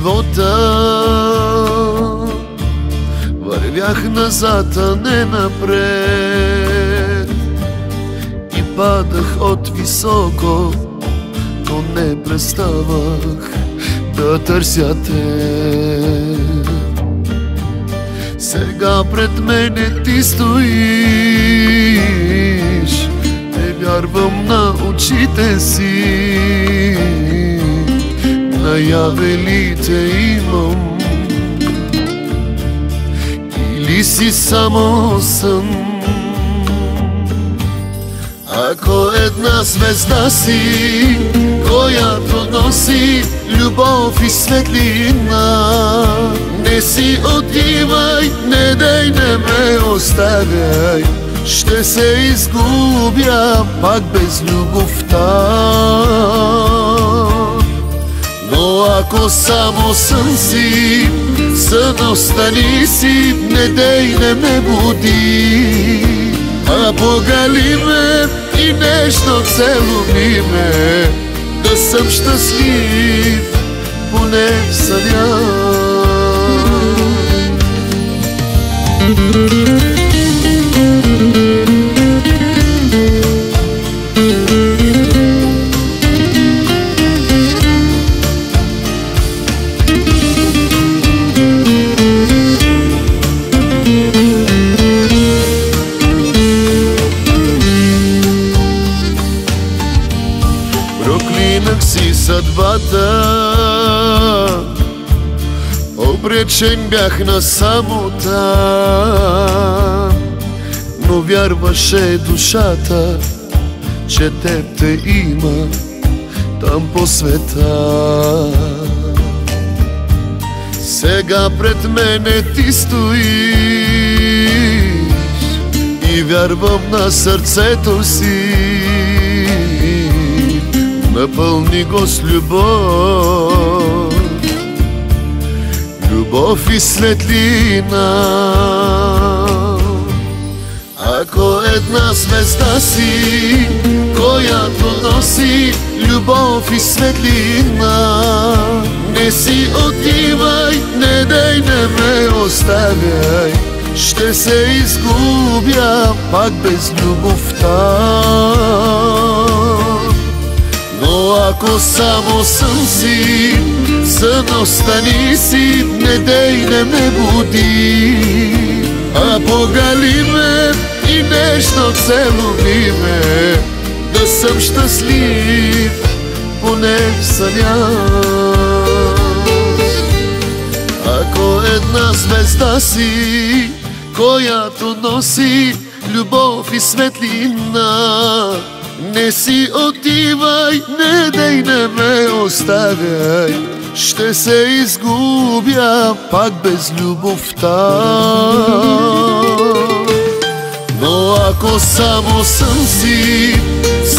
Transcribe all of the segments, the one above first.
живота. Вървях назад, а не напред, и падах от високо, но не преставах да търся те. Сега пред мене ти стоиш, не вярвам на очите си, наяве ли те имам, или си само сън? Ако една звезда си, която носи любов и светлина, не си отивай, не дай, не ме оставяй, ще се изгубя пак без любовта. Но ако само сън си, сън остани си, не дей, не ме буди, а погали ме и нежно целуни ме, да съм щастлив поне в съня. Проклинах си съдбата, обречен бях на самота, но вярваше душата, че теб те има там по света. Сега пред мене ти стоиш и вярвам на сърцето си, напълни го с любов, любов и светлина. Ако една звезда си, която носи любов и светлина, не си отивай, не дай, не ме оставяй, ще се изгубя пак без любовта. Но ако само сън си, сън остани си, не дей, не ме буди, а погали ме и нежно целуни ме, да съм щастлив поне в съня. Ако една звезда си, която носи любов и светлина, не си отивай, не дей, не ме оставяй, ще се изгубя пак без любовта. Но ако само сън си,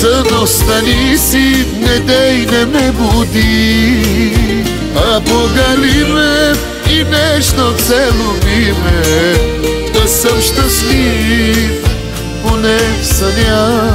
сън остани си, не дей, не ме буди, а погали ме и нежно целуни ме, да съм щастлив поне в съня.